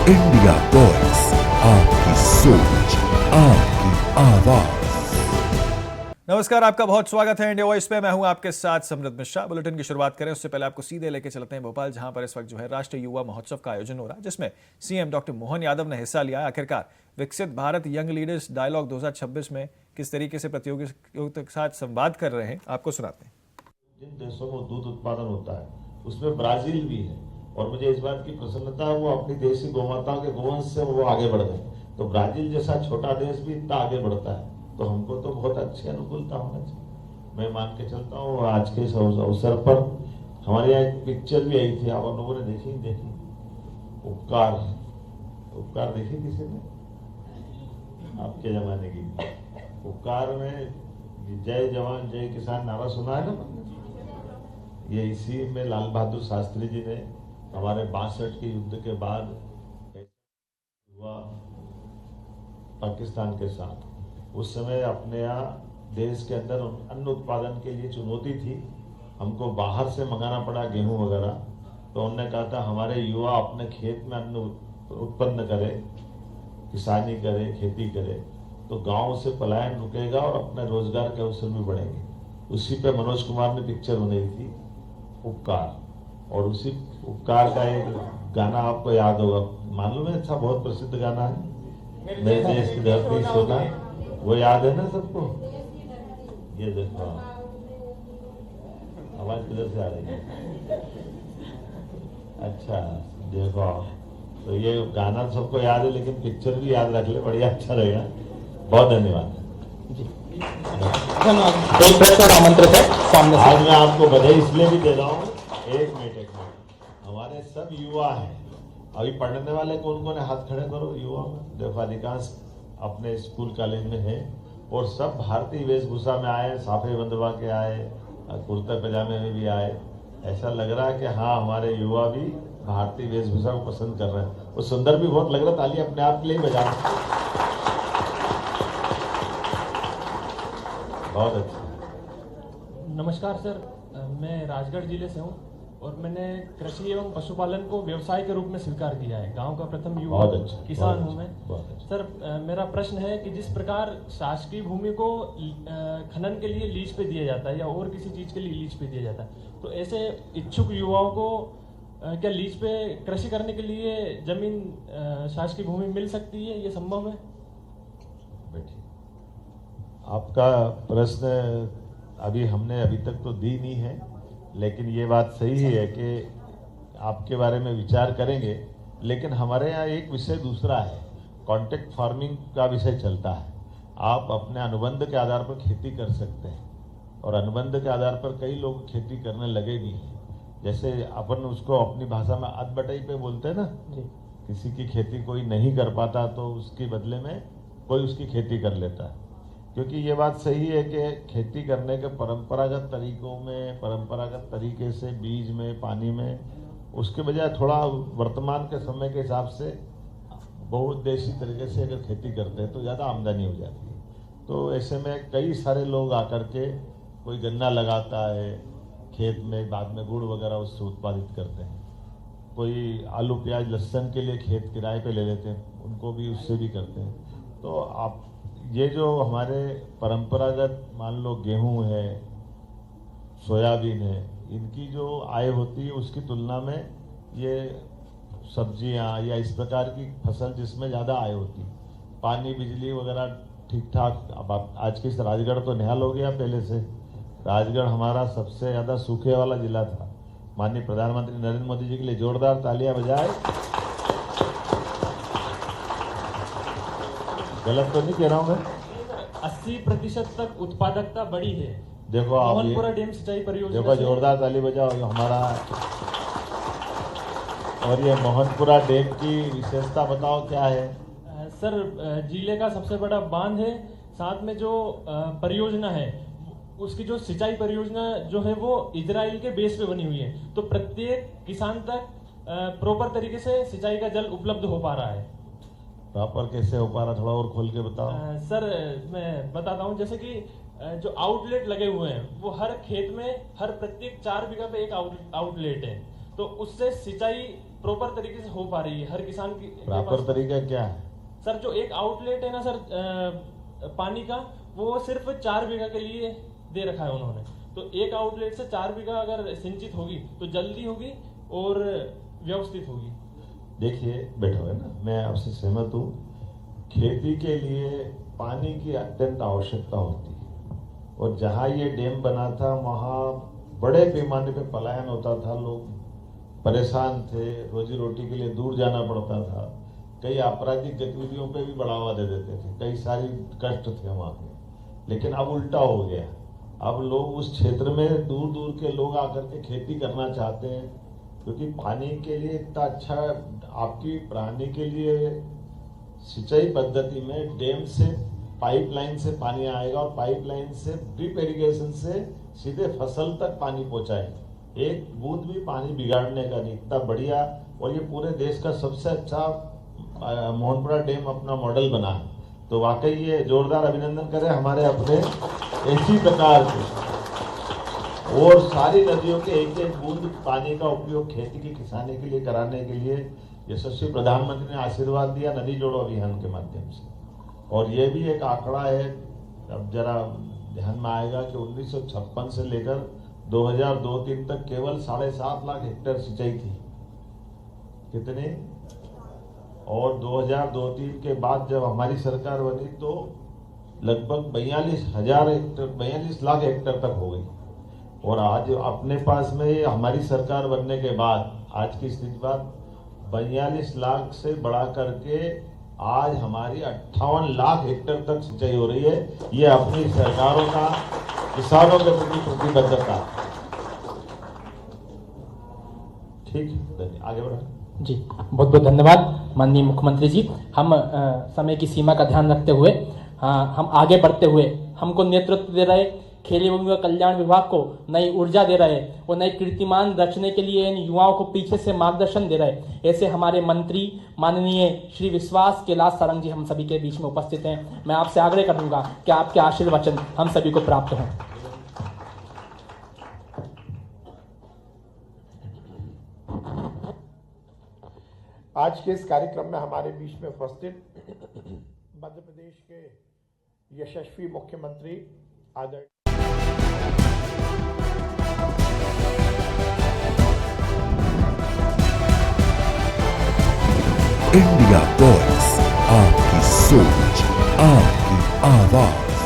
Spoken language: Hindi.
इंडिया वॉइस, आपकी सोच, आपकी आवाज। नमस्कार, आपका बहुत स्वागत है इंडिया वॉइस पे। मैं हूं आपके साथ समृद्ध मिश्रा। बुलेटिन की शुरुआत करें उससे पहले आपको सीधे लेके चलते हैं भोपाल, जहां पर इस वक्त जो है राष्ट्रीय युवा महोत्सव का आयोजन हो रहा है, जिसमें सीएम डॉक्टर मोहन यादव ने हिस्सा लिया। आखिरकार विकसित भारत यंग लीडर्स डायलॉग 2026 में किस तरीके से प्रतियोगियों के साथ संवाद कर रहे हैं, आपको सुनाते हैं। जिन देशों में दूध उत्पादन होता है उसमें ब्राजील भी है, और मुझे इस बात की प्रसन्नता है वो अपनी देशी गौमाताओं के गोवंश से वो आगे बढ़ गए। तो ब्राजील जैसा छोटा देश भी इतना आगे बढ़ता है, तो हमको तो बहुत अच्छी अनुकूलता होना चाहिए। मैं मान के चलता हूँ आज के इस अवसर पर हमारे यहाँ एक पिक्चर भी आई थी, आप लोगों ने देखी उपकार। उपकार देखी किसी ने? आपके जमाने की उपकार में जय जवान जय किसान नारा सुना है ना? ये इसी में लाल बहादुर शास्त्री जी ने हमारे 62 के युद्ध के बाद हुआ पाकिस्तान के साथ, उस समय अपने यहाँ देश के अंदर अन्न उत्पादन के लिए चुनौती थी, हमको बाहर से मंगाना पड़ा गेहूं वगैरह। तो उन्होंने कहा था हमारे युवा अपने खेत में अन्न उत्पन्न करे, किसानी करे, खेती करे, तो गांव से पलायन रुकेगा और अपने रोजगार के अवसर भी बढ़ेंगे। उसी पे मनोज कुमार ने पिक्चर बनाई थी उपकार, और उसी उपकार का एक गाना आपको याद होगा, मालूम है? अच्छा, बहुत प्रसिद्ध गाना है, मेरे देश की धरती सोना, वो याद है ना सबको? ये देखो आवाज किधर से आ रही है? अच्छा देखो, तो ये गाना सबको याद है, लेकिन पिक्चर भी याद रख ले, बढ़िया अच्छा रहेगा। बहुत धन्यवाद। आमंत्रित है सामने। आज मैं आपको बधाई इसलिए भी दे रहा हूँ, एक मिनट हमारे सब युवा हैं, अभी पढ़ने वाले कौन कौन है? हाथ खड़े करो युवा में। देखो अधिकांश अपने स्कूल कॉलेज में है, और सब भारतीय वेशभूषा में आए, साफे बंधवा के आए, कुर्ते पैजामे में भी आए। ऐसा लग रहा है कि हाँ, हमारे युवा भी भारतीय वेशभूषा को पसंद कर रहे हैं। वो सुंदर भी बहुत लग रहा है, ताली अपने आप के लिए बजा रहे हैं। बहुत अच्छा। नमस्कार सर, मैं राजगढ़ जिले से हूं और मैंने कृषि एवं पशुपालन को व्यवसाय के रूप में स्वीकार किया है। गांव का प्रथम युवा किसान हूं मैं। सर, मेरा प्रश्न है कि जिस प्रकार शासकीय भूमि को खनन के लिए लीज पे दिया जाता है या और किसी चीज के लिए लीज पे दिया जाता है, तो ऐसे इच्छुक युवाओं को क्या लीज पे कृषि करने के लिए जमीन शासकीय भूमि मिल सकती है? ये संभव है? आपका प्रश्न अभी हमने अभी तक तो दी नहीं है, लेकिन ये बात सही है कि आपके बारे में विचार करेंगे। लेकिन हमारे यहाँ एक विषय दूसरा है, कॉन्ट्रैक्ट फार्मिंग का विषय चलता है। आप अपने अनुबंध के आधार पर खेती कर सकते हैं, और अनुबंध के आधार पर कई लोग खेती करने लगे भी हैं। जैसे अपन उसको अपनी भाषा में अदबटाई पे बोलते हैं ना, किसी की खेती कोई नहीं कर पाता तो उसके बदले में कोई उसकी खेती कर लेता है। क्योंकि ये बात सही है कि खेती करने के परंपरागत तरीकों में, परंपरागत तरीके से बीज में, पानी में, उसके बजाय थोड़ा वर्तमान के समय के हिसाब से बहुउद्देशीय तरीके से अगर खेती करते हैं तो ज़्यादा आमदनी हो जाती है। तो ऐसे में कई सारे लोग आकर के, कोई गन्ना लगाता है खेत में, बाद में गुड़ वगैरह उससे उत्पादित करते हैं, कोई आलू प्याज लहसुन के लिए खेत किराए पे ले लेते हैं, उनको भी उससे भी करते हैं। तो आप ये जो हमारे परंपरागत मान लो गेहूं है, सोयाबीन है, इनकी जो आय होती है उसकी तुलना में ये सब्जियां या इस प्रकार की फसल जिसमें ज़्यादा आय होती है, पानी बिजली वगैरह ठीक ठाक। अब आप आज के राजगढ़ तो निहाल हो गया पहले से। राजगढ़ हमारा सबसे ज़्यादा सूखे वाला जिला था। माननीय प्रधानमंत्री नरेंद्र मोदी जी के लिए जोरदार तालियां बजाए। गलत तो नहीं कह रहा हूँ मैं? 80% तक उत्पादकता बढ़ी है। देखो आप, मोहनपुरा डैम सिंचाई परियोजना, देखो जोरदार ताली बजाओ हमारा। और ये मोहनपुरा डैम की विशेषता बताओ क्या है? सर, जिले का सबसे बड़ा बांध है, साथ में जो परियोजना है उसकी जो सिंचाई परियोजना जो है वो इजराइल के बेस पे बनी हुई है, तो प्रत्येक किसान तक प्रॉपर तरीके से सिंचाई का जल उपलब्ध हो पा रहा है। प्रॉपर कैसे हो पा रहा, थोड़ा और खोल के बताओ। सर, मैं बताता हूँ, जैसे कि जो आउटलेट लगे हुए हैं वो हर खेत में, हर प्रत्येक 4 बीघा पे एक आउटलेट है, तो उससे सिंचाई प्रॉपर तरीके से हो पा रही है हर किसान की प्रॉपर तरीका क्या है? सर जो एक आउटलेट है ना सर पानी का, वो सिर्फ 4 बीघा के लिए दे रखा है उन्होंने। तो एक आउटलेट से 4 बीघा अगर सिंचित होगी तो जल्दी होगी और व्यवस्थित होगी। देखिए बैठो है ना, मैं आपसे सहमत हूँ। खेती के लिए पानी की अत्यंत आवश्यकता होती है, और जहाँ ये डैम बना था वहाँ बड़े पैमाने पे पलायन होता था, लोग परेशान थे, रोजी रोटी के लिए दूर जाना पड़ता था, कई आपराधिक गतिविधियों पे भी बढ़ावा दे देते थे, कई सारी कष्ट थे वहाँ पे। लेकिन अब उल्टा हो गया, अब लोग उस क्षेत्र में दूर दूर के लोग आकर के खेती करना चाहते हैं, क्योंकि पानी के लिए इतना अच्छा आपकी प्राणी के लिए सिंचाई पद्धति में डैम से पाइपलाइन से पानी आएगा, और पाइपलाइन से ड्रिप इरिगेशन से सीधे फसल तक पानी पहुंचाएंगे। एक बूंद भी पानी बिगाड़ने का नहीं, इतना बढ़िया। और ये पूरे देश का सबसे अच्छा मोहनपुरा डैम अपना मॉडल बना है, तो वाकई ये जोरदार अभिनंदन करें हमारे अपने इसी प्रकार के, और सारी नदियों के एक एक बूंद पानी का उपयोग खेती की किसानी के लिए कराने के लिए यशस्वी प्रधानमंत्री ने आशीर्वाद दिया नदी जोड़ो अभियान के माध्यम से। और ये भी एक आंकड़ा है, अब जरा ध्यान में आएगा कि 1956 से लेकर 2002-03 तक केवल 7.5 लाख हेक्टेयर सिंचाई थी। कितने? और 2002-03 के बाद जब हमारी सरकार बनी तो लगभग 42 लाख हेक्टेयर तक हो गई। और आज अपने पास में हमारी सरकार बनने के बाद आज की स्थिति बात 42 लाख से बढ़ा करके आज हमारी 58 लाख हेक्टेयर तक सिंचाई हो रही है। ये अपनी सरकारों का किसानों के प्रति प्रतिबद्धता। ठीक, आगे बढ़ा जी। बहुत बहुत धन्यवाद माननीय मुख्यमंत्री जी। हम समय की सीमा का ध्यान रखते हुए हम आगे बढ़ते हुए, हमको नेतृत्व दे रहे खेल एवं युवा कल्याण विभाग को नई ऊर्जा दे रहे और नए कीर्तिमान रचने के लिए इन युवाओं को पीछे से मार्गदर्शन दे रहे ऐसे हमारे मंत्री माननीय श्री विश्वास कैलाश सारंग जी हम सभी के बीच में उपस्थित हैं। मैं आपसे आग्रह करूंगा कि आपके आशीर्वचन हम सभी को प्राप्त हों। आज के इस कार्यक्रम में हमारे बीच में उपस्थित मध्य प्रदेश के यशस्वी मुख्यमंत्री आदरणीय इंडिया वॉइस, आपकी सोच, आपकी आवाज।